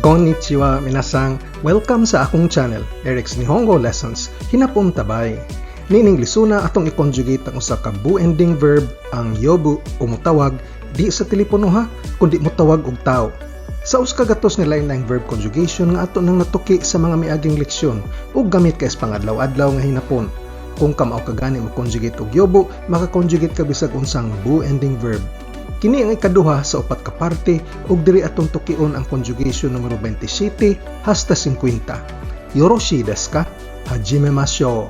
Konnichiwa minasang, welcome sa akong channel, Eric's Nihongo Lessons, hinapon tabay. Nining lisuna atong i-conjugate ang usa ka bu-ending verb, ang yobu o mutawag, di sa telepono ha, kundi mutawag og tao. Sa uskagatos nga lain-laing verb conjugation nga ato nang natuki sa mga miaging leksyon ug gamit kay pangadlaw-adlaw nga hinapon. Kung kamao ka gani mo conjugate og yobu, maka-conjugate ka bisag unsang bu-ending verb. Kini ang ikaduha sa upat ka parte ug diri atong tukion ang conjugation numero 27 hasta 50. Yoroshi desu ka? Hajimemashou.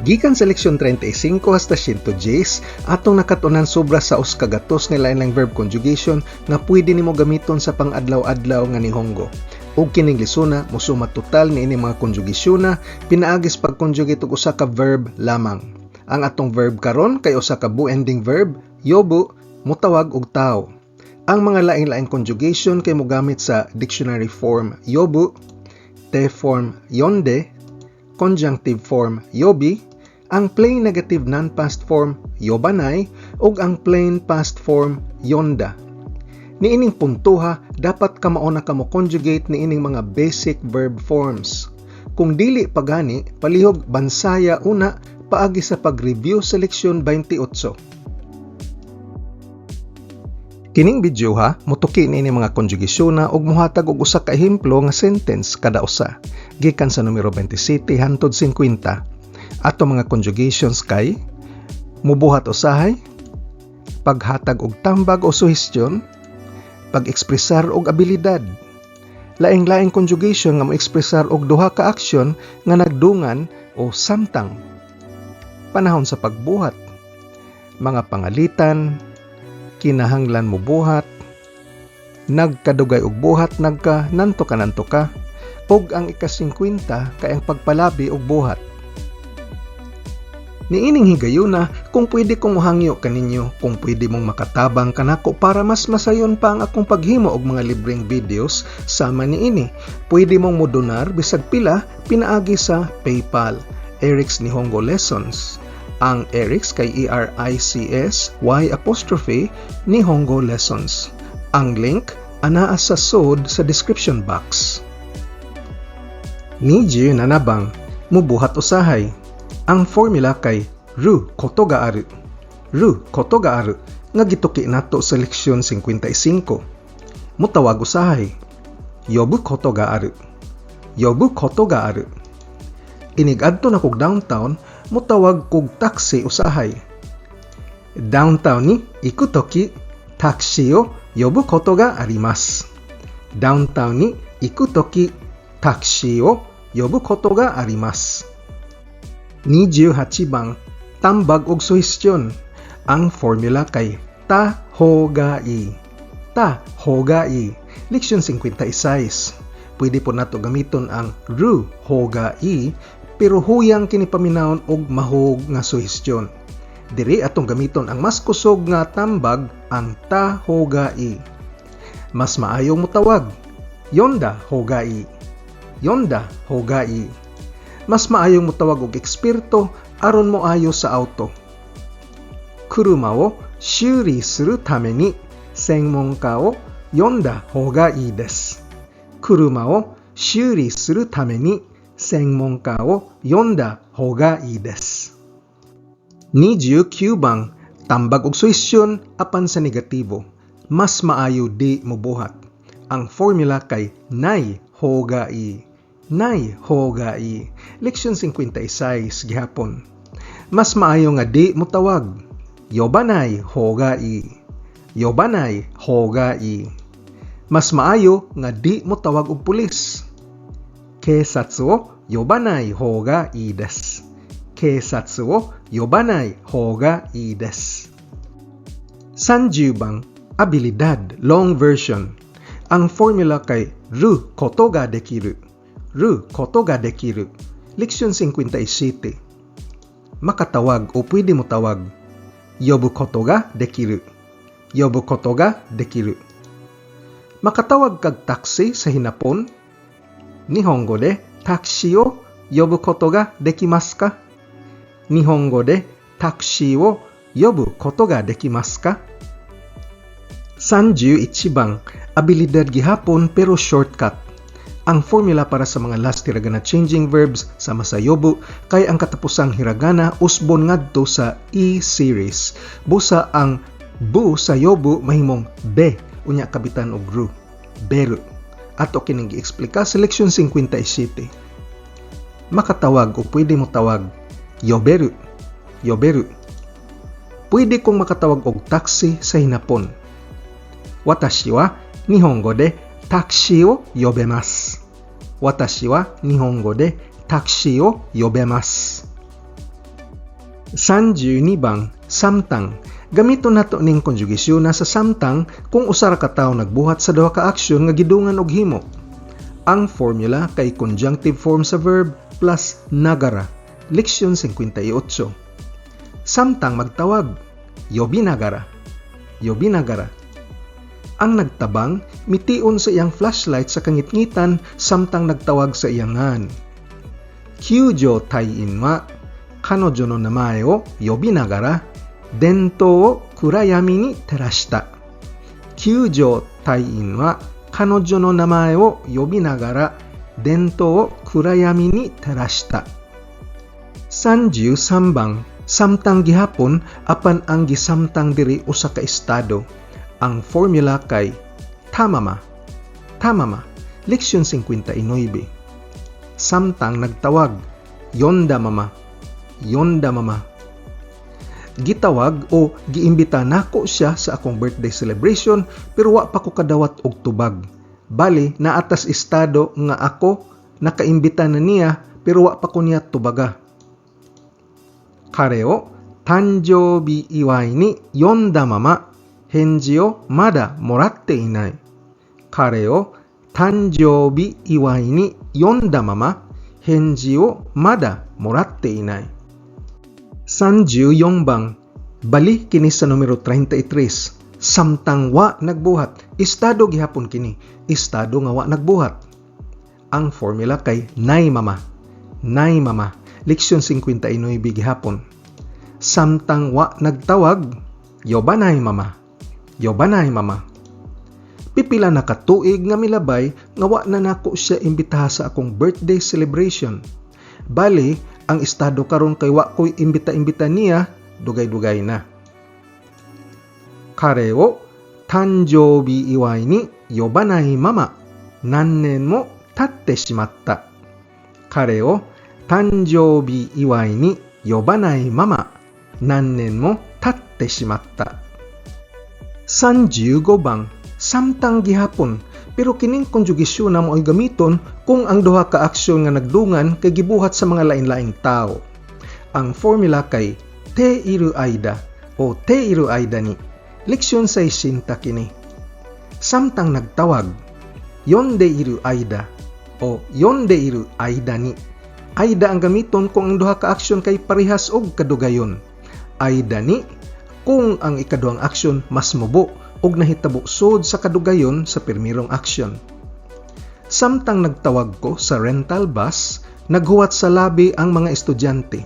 Gikan sa leksyon 35 hasta 110, atong nakatunan sobra sa uskagatos nga lain-laing verb conjugation nga pwede nimo gamiton sa pang-adlaw-adlaw nga Nihongo. Ug kining lisuna mosuma total ni ini mga konjugasyona pinaagis pag-conjugate og usa ka verb lamang. Ang atong verb karon kay usa ka bu-ending verb, yobu, mutawag og tao. Ang mga lain-laing conjugation kay mogamit sa dictionary form yobu, te form yonde, conjunctive form yobi, ang plain negative non-past form yobanai, ug ang plain past form yonda. Niining puntuha, dapat kamao na kamo conjugate niining mga basic verb forms. Kung dili pagani, palihog bansaya una paagi sa pag-review sa leksyon 28. Kining video ha, mutuki niini mga konjugasyona ug mohatag og usa ka ehemplo nga sentence kada usa. Gikan sa numero 27 hangtod 50. Ato mga conjugations kay mubuhat usahay, paghatag og tambag o suhestyon, pag-ekspresar og abilidad. Laing-laing conjugation nga mo-ekspresar og duha ka aksyon nga nagdungan o samtang. Panahon sa pagbuhat, mga pangalitan, kinahanglan mo buhat, nagkadugay og buhat, nanto ka, ug ang ika-50 kay ang pagpalabi og buhat. Niining higayuna, kung pwede kong mohangyo kaninyo, kung pwede mong makatabang kanako para mas masayon pa ang akong paghimo og mga libreng videos sama niini. Pwede mong modonar bisag pila pinaagi sa PayPal, Eric's Nihongo Lessons. Ang Eric's kay ERICS Y' Nihongo Lessons. Ang link anaa sa sod sa description box. Niji nanabang, mubuhat usahay. Ang formula kay ru koto ga aru. Ru koto ga aru nga gituki nato sa leksyon 55. Mutawag usahay. Yobu koto ga aru. Yobu koto ga aru. Inig adto na kog downtown, mutawag kog taxi usahay. Downtown ni iku toki taxi o yobu koto ga arimasu. Downtown ni iku toki taxi o yobu koto ga arimasu. 28 bang, tambag og suhestyon. Ang formula kay ta hogai. Ta hogai. Leksyon 56. Pwede po nato gamiton ang ru hogai, pero huyang kini paminawon og mahog nga suhestyon. Diri atong gamiton ang mas kusog nga tambag, ang ta hogai. Mas maayong mutawag, yonda hogai. Yonda hogai. Mas maayong mutawag og eksperto aron mo ayo sa auto. Kuruma o shuri suru tame ni senmonka o yonda houga ii desu. Kuruma o shuri suru tame ni senmonka o yonda houga ii desu. 29 bang, tambag og suhestyon apan sa negatibo. Mas maayo di mobuhat. Ang formula kay nai houga ii. Nai hogai. Leksyon 56 gihapon. Mas maayo nga di mutawag. Yobanai hogai. Yobanai hogai. Mas maayo nga di mutawag og pulis. Keisatsu o yobanai hogai desu. Keisatsu o yobanai hogai desu. 30 bang, abilidad, long version. Ang formula kay ru koto ga dekiru. Ru koto ga dekiru. Leksyon 57. Makatawag o pwede mo tawag. Yobu koto ga dekiru. Yobu koto ga dekiru. Makatawag kag taxi sa hinapon. Nihongo de taxi o yobu koto ga dekimasu ka? Nihongo de taxi o yobu koto ga dekimasu ka? 31 bang, abilidad gihapon pero shortcut. Ang formula para sa mga last hiragana changing verbs sama sa yobu kay ang katapusang hiragana usbon ngadto sa e-series. Busa ang bu sa yobu mahimong be unya kabitan og ru. Beru. Ato kining gi-eksplika sa leksyon 57. Makatawag o pwede mo tawag yoberu. Yoberu. Pwede kong makatawag og taxi sa hinapon. Watashi wa nihongo de taxi o yobemasu. Watashi wa nihongo de taxi o yobemasu. 32 bang samtang. Gamiton nato ning konjugasyon na sa samtang kung usa ra ka tawo nagbuhat sa duha ka aksyon nga gidungan og himo. Ang formula kay conjunctive form sa verb plus nagara. Leksyon 58. Samtang magtawag, yobinagara. Yobinagara. Ang nagtabang, mitiun sa iyang flashlight sa kangitngitan samtang nagtawag sa iyangan. Kyujo taiin wa kanojo no namae o yobinagara dento o kurayami ni terashita. Kyujo taiin wa kanojo no namae o yobinagara dento o kurayami ni terashita. 33 bang samtang gihapon apan ang gisamtang diri usa ka estado. Ang formula kay tamama. Tamama. Leksyon 59. Samtang nagtawag, yonda mama. Yonda mama. Gitawag o giimbita nako siya sa akong birthday celebration pero wa pa ko kadawat og tubag. Bali, naatas estado nga ako nakaimbita na niya pero wa pa ko niya tubaga. Kare o tanjoubi iwai ni yonda mama henji o mada moratte inai. Kare o tanjoubi iwai ni yonda mama henji o mada moratte inai. 34 bang bali kini sa numero 33. Samtang wa nagbuhat, estado gihapon kini, estado nga wa nagbuhat. Ang formula kay nai mama. Nai mama. Leksyon 59 gihapon. Samtang wa nagtawag, yobanay mama. Yobanay mama. Pipila na katuig nga milabay nga wa na nako siya imbitaha sa akong birthday celebration. Bali, ang estado karon kay wa ko'y imbita-imbita niya, dugay-dugay na. Kare o tanjoubi iwai ni yobanai mama nannen mo tatte shimatta. Kare o tanjoubi iwai ni yobanai mama nannen mo tatte shimatta. 35 bang samtang gihapon pero kining konjugasyon na mo'y gamiton kung ang duha ka aksyon nga nagdungan kay gibuhat sa mga lain-laing tao. Ang formula kay te iru aida o te iru aida ni. Leksyon 60 kini. Samtang nagtawag, yonde iru aida o yonde iru aida ni. Aida ang gamiton kung ang duha ka aksyon kay parehas og kadugayon. Aida ni kung ang ikaduhang aksyon mas mubo og nahitabo sud sa kadugayon sa pirmirong aksyon. Samtang nagtawag ko sa rental bus, naghuwat sa labi ang mga estudyante.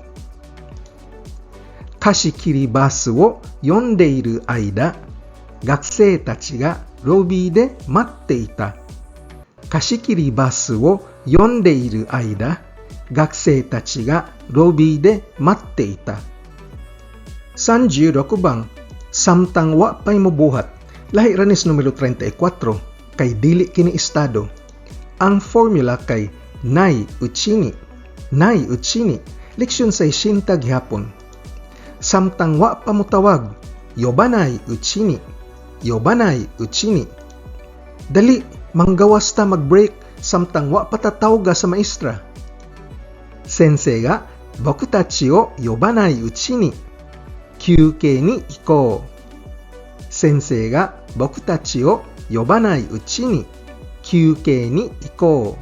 Kashikiri basu wo yonde iru aida, gakusei tachi ga lobi de matte ita. Kashikiri basu wo yonde iru aida, gakusei tachi ga lobi de matte ita. 36 bang samtang wa pay mobuhat, lahi ranis numero 34 kay dili kini estado. Ang formula kay nai uchini. Nai uchini. Leksyon 60 gihapon. Samtang wa pa motawag, yobanai uchini. Yobanai uchini. Dali, manggawas ta mag-break samtang wa patatawga sa maestra. Sensei ga boku tachi o yobanai uchini kyukei ni ikou. Sensei ga boku tachi o yobanai uchi ni kyukei ni ikou.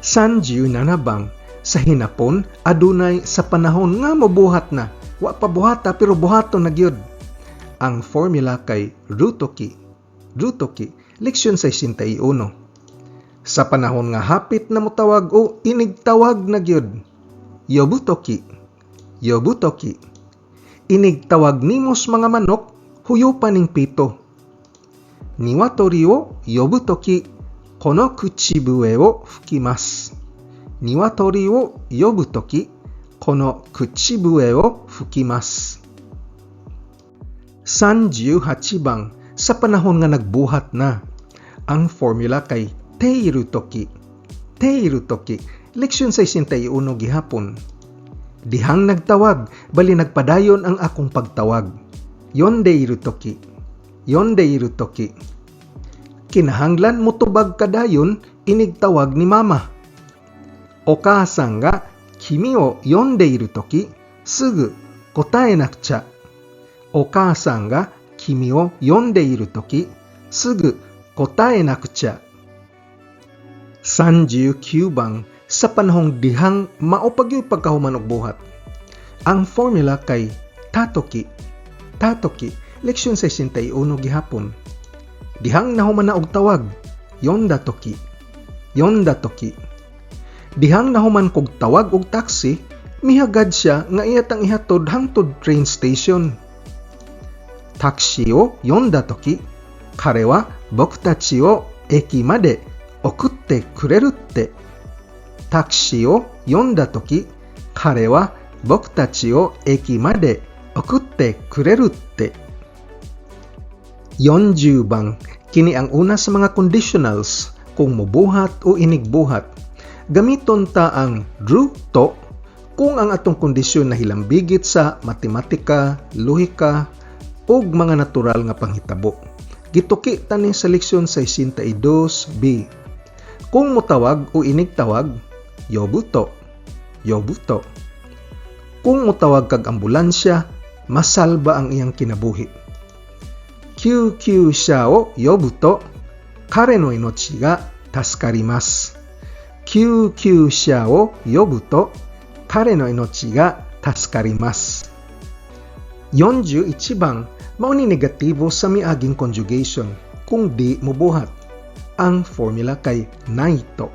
37 bang sa hinapon adunay sa panahon nga mobuhat na. Wa pa buhata pero buhaton na gyud. Ang formula kay rutoki. Rutoki. Leksyon 61. Sa panahon nga hapit na motawag o inigtawag na gyud. Yobutoki. Yobutoki. Inigtawag nimos mga manok, huyupan ning pito. 鶏を呼ぶとき、この口笛を吹きます。鶏を呼ぶとき、この口笛を吹きます。 38 bang, sa panahon nga nagbuhat na. Ang formula kay teiru toki. Teiru toki, leksyon 61 gihapon. Dihang nagtawag, bali nagpadayon ang akong pagtawag. Yondeiru toki. Yondeiru toki. Kinahanglan mo tubag kadayon, inigtawag ni mama. Okasan ga kimi o yondeiru toki, sugu kotae nakucha. Okasan ga kimi o yondeiru toki, sugu kotae nakucha. 39 bang, sa panahong dihang maupagyoy pagkahuman og buhat. Ang formula kay tatoki. Tatoki, leksyon 61 gihapon. Dihang nahuman na og tawag, yonda toki. Yonda toki. Dihang nahuman kog tawag og taxi, mihagad siya nga iyatang ihatod hangtod train station. Taxi o yonda toki, kare wa boku tachi o eki made okutte kureru tte. Taxi o yonda toki, kare wa boku tachi o eki made okutte kureru tte. 40 bang, kini ang una sa mga conditionals kung mubuhat o inigbuhat. Gamiton ta ang ru to kung ang atong kondisyon na hilambigit sa matematika, lohika, o mga natural nga panghitabo. Gituki tani sa leksyon 62b. Kung mutawag o inigtawag, yobuto. Yobuto. Kung mutawag kag ambulansya, masalba ang iyang kinabuhi. Kyukyusha o yobuto, kare no inochi ga tasukarimasu. Kyukyusha o yobuto, kare no inochi ga tasukarimasu. 41 bang, mao ni negatibo sa miaging conjugation kung di mubuhat. Ang formula kay naito.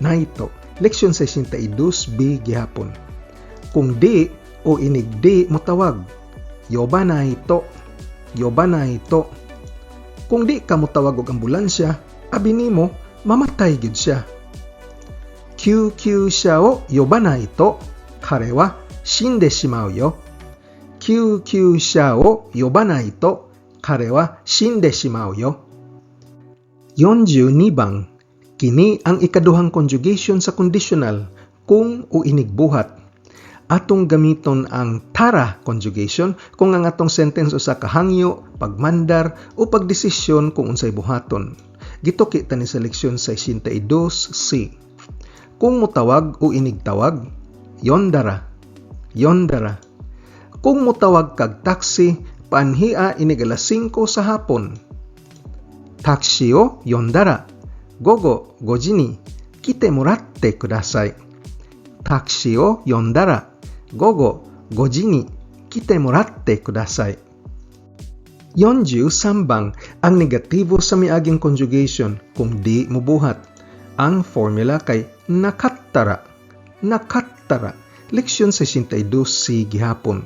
Naito, leksyon 62b gihapon. Kung di o inigdi mutawag, yoba naito. Yoba naito. Kung di ka mutawag og ambulansya, abi nimo mamatay gid siya. Kyukyusha o yoba naito, kare wa shinde shimau yo. Kyukyusha o yoba naito, kare wa shinde shimau yo. 42 bang, kini ang ikaduhang conjugation sa conditional kung o inigbuhat. Atong gamiton ang tara conjugation kung ang atong sentence usa ka hangyo, pagmandar o pagdesisyon kung unsay buhaton. Gituki tani sa leksyon 62c. Kung mutawag o inigtawag, yondara. Yondara. Kung mutawag kag taxi, panhia inig alas 5 sa hapon. Taxi o yondara, gogo 5 時に来てもらってください。タクシーを呼んだら午後5時に来てもらってください。43 bang, ang negatibo sa miaging conjugation kung di mubuhat. Ang formula kay nakattara. Nakattara, leksyon 62c gihapon.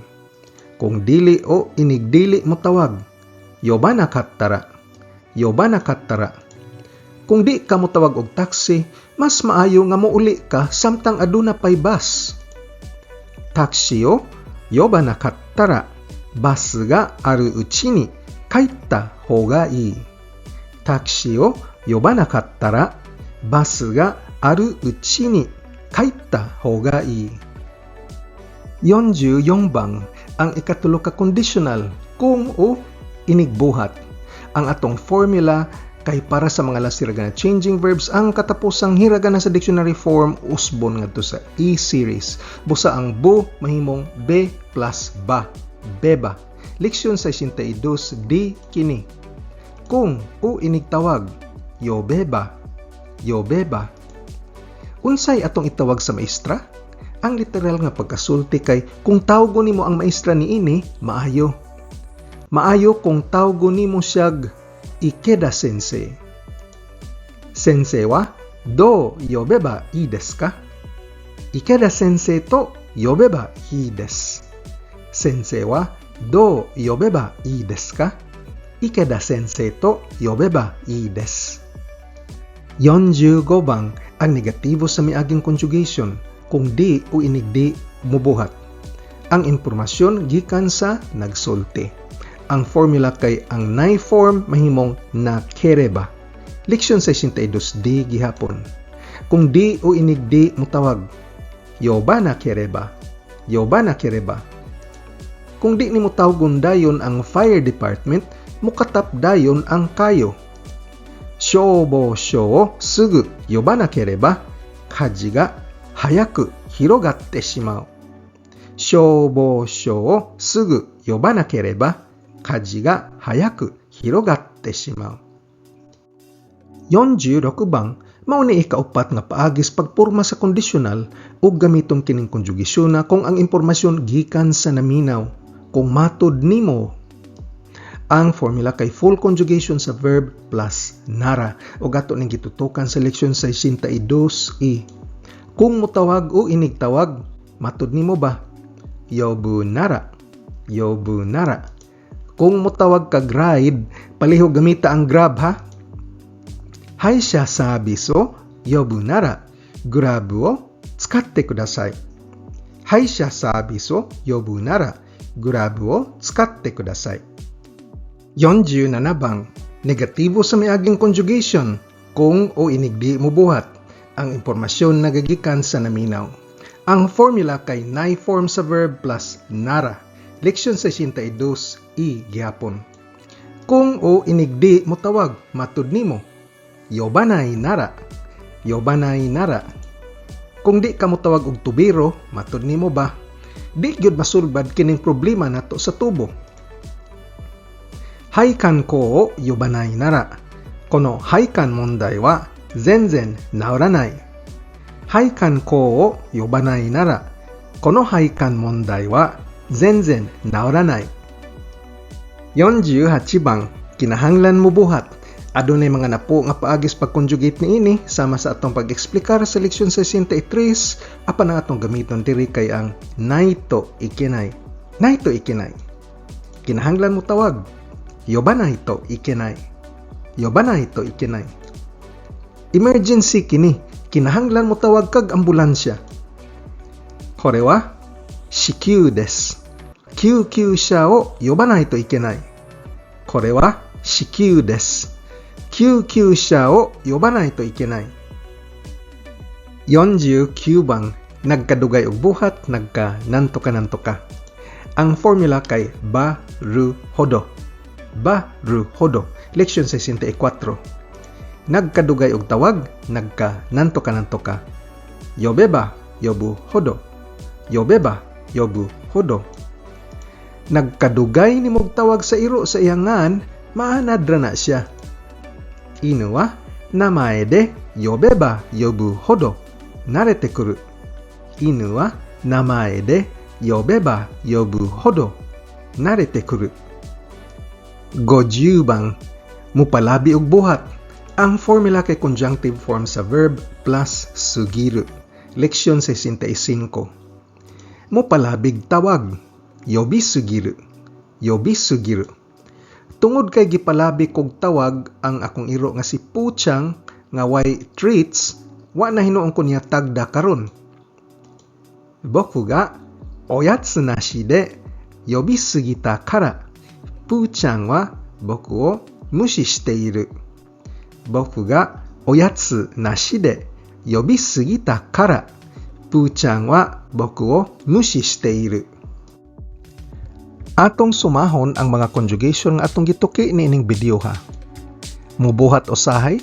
Kung dili o inigdili mo tawag, yoba nakattara. Yoba nakattara. Kung di ka mo tawag og taxi, mas maayo nga mouli ka samtang aduna pay bus. Taxi o yoba nakattara, bus ga aru uchi ni kaitta hou ga ii. Taxi o yoba nakattara, bus ga aru uchi ni kaitta hou ga ii. 44 bang, ang ikatulo ka conditional kung o inigbuhat. Ang atong formula kay para sa mga last hiragana changing verbs ang katapusang hiragana sa dictionary form usbon ngadto sa E-series. Busa ang bu mahimong be plus ba, beba. Leksyon 62d kini. Kung o inigtawag, yo beba, yo beba. Unsay atong itawag sa maestra? Ang literal nga pagkasulti kay kung tawgon nimo ang maestra niini, maayo. Maayo kung tawgon nimo siyag Ikeda sensei. Sensei wa do yobeba ii desu ka? Ikeda sensei to yobeba ii desu. Sensei wa do yobeba ii desu ka? Ikeda sensei to yobeba ii desu. 45 bang ang negatibo sa miaging conjugation kung di o inigdi mubuhat. Ang impormasyon gikan sa nagsulti. Ang formula kay ang nay form mahimong nakereba. Leksyon 62D gihapon. Kung di o inigdi mutawag yoba nakereba. Yoba nakereba. Kung di ni mutawgon dayon ang fire department, mukatap dayon ang kayo. Shoubou shou o sugu yobanakereba kaji ga hayaku hirogatte shimau. Shoubou shou o sugu yobanakereba kaji ga hayaku hirogatte shimau. 46 bang mao ni ikaupat nga paagis pagporma sa kondisyonal ug gamiton kining konjugasyon na kung ang impormasyon gikan sa naminaw kung matud nimo. Ang formula kay full conjugation sa verb plus nara o gato ning gitutukan sa leksyon 62E. Kung mutawag o inigtawag, matud nimo ba? Yobu nara. Yobu nara. Kung mutawag kag ride, palihog gamita ang grab ha. Haisha sabisu o yobu nara grab o tsukatte kudasai. Haisha sabisu o yobu nara grab o tsukatte kudasai. 47 bang negatibo sa miaging conjugation kung o inigdi mubuhat ang impormasyon nagagikan sa naminaw. Ang formula kay nay form sa verb plus nara. Leksyon 62E gihapon. Kung o inigdi mutawag matud nimo yobanai nara. Yobanai nara. Kung di ka mutawag og tubiro matud nimo ba? Di gyud masulbad kining problema nato sa tubo. Haikan ko o yobanai nara, kono haikan mondai wa zenzen naoranai. Haikan ko o yobanai nara, kono haikan mondai wa zenzen naoranai. 48 bang kinahanglan mubuhat. Adunay mga napo nga paagis pag-conjugate niini sama sa atong pag-eksplikar sa leksyon 63 apan ang atong gamiton diri kay ang naito ikinay. Naito ikinay. Kinahanglan mo tawag yobanai to ikenai. Yobanai to ikenai. Emergency kini. Kinahanglan mo tawag kag ambulansya. Kore wa shikyu desu. Kyukyusha o yobanai to ikenai. Kore wa shikyu desu. Kyukyusha o yobanai to ikenai. 49 bang nagkadugay og buhat nagka nantoka. Ang formula kay baru hodo. Baru hodo. Leksyon 64. Nagkadugay og tawag, nagka nantoka. Yobeba, yobu hodo. Yobeba, yobu hodo. Nagkadugay ni mog tawag sa iro sa iyangan, maanad ra na siya. Inu wa namae de yobeba yobu hodo narete kuru. Inu wa namae de yobeba yobu hodo narete kuru. 50 bang mupalabi og buhat. Ang formula kay conjunctive form sa verb plus sugiru. Leksyon 65. Mupalabig tawag. Yobi sugiru. Yobi sugiru. Tungod kay gipalabi kog tawag ang akong iro nga si Puchang nga way treats, wa na hinuon ko niya tagda karon. Boku ga oyatsu nashi de yobi sugita kara Puchang wa boku o mushi shite iru. Boku ga oyatsu nashi de yobi sugita kara Puchang wa boku o mushi shite iru. Atong sumahon ang mga conjugation nga atong gituki niining video ha. Mubuhat usahay,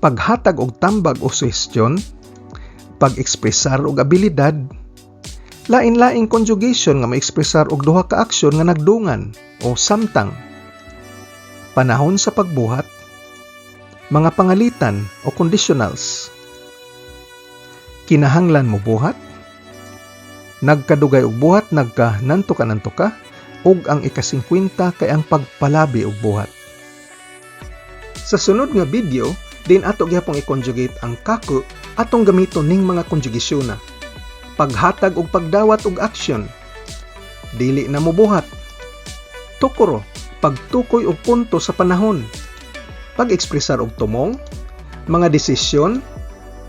paghatag og tambag o suhestyon, pag-ekspresar og abilidad, lain-laing conjugation nga maekspresar og duha ka aksyon nga nagdungan o samtang, panahon sa pagbuhat, mga pangalitan o conditionals, kinahanglan mo buhat, nagkadugay og buhat nagka nantoka ug ang ika-50 kay ang pagpalabi og buhat. Sa sunod nga video, din ato gyapon i-conjugate ang kaku atong gamiton ning mga konjugasyon na paghatag og pagdawat og aksyon, dili na mo buhat, tokoro pagtukoy og punto sa panahon, pag-ekspresar og tumong, mga desisyon,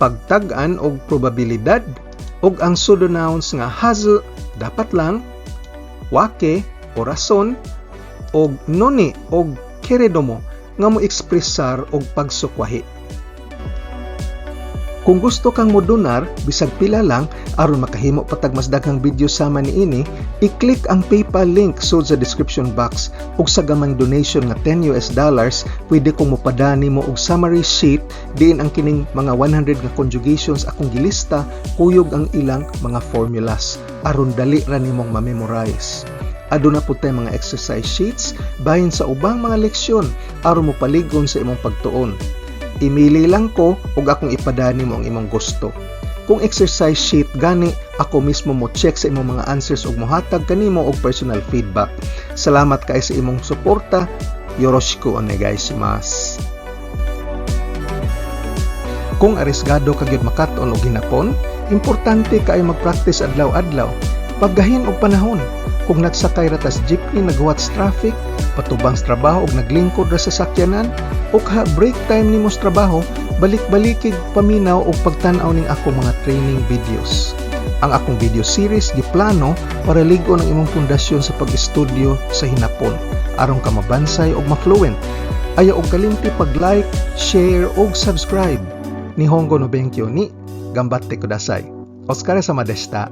pagtag-an og probabilidad, og ang pseudonouns nga hazu, dapat lang, wake o rason, og noni og keredomo nga mo ekspresar og pagsukwahi. Kung gusto kang modonar, bisag pila lang, aron makahimo patag mas daghang video sama niini, i-click ang PayPal link sud sa description box ug sa gamang donation nga $10, pwede kong mopadani mo og summary sheet diin ang kining mga 100 nga conjugations akong gilista, kuyog ang ilang mga formulas aron dali ra nimong ma-memorize. Aduna po tay mga exercise sheets bahin sa ubang mga leksyon aron mo paligon sa imong pagtuon. Imili lang ko ug akong ipadani mo ang imong gusto. Kung exercise sheet gani, ako mismo mo check sa imong mga answers ug mohatag kanimo og personal feedback. Salamat kay sa imong suporta. Yoroshiku onegaishimasu. Kung arisgado ka gyud makaton og hinapon, importante kay mag-practice adlaw-adlaw. Paggahin og panahon. Kung nagsakay ra tas jeepney nagwatch traffic, patubang sa trabaho ug naglingkod ra sa sakyanan, ug ha break time nimo sa trabaho, balik-balikig paminaw og pagtan-aw ning ako mga training videos. Ang akong video series giplano para ligon ang imong pundasyon sa pag-estudyo sa hinapon aron ka mabansay ug ma-fluent. Ayaw og kalimti pag-like, share ug subscribe. Nihongo no benkyo ni gambatte kudasai. Otsukare sama deshita.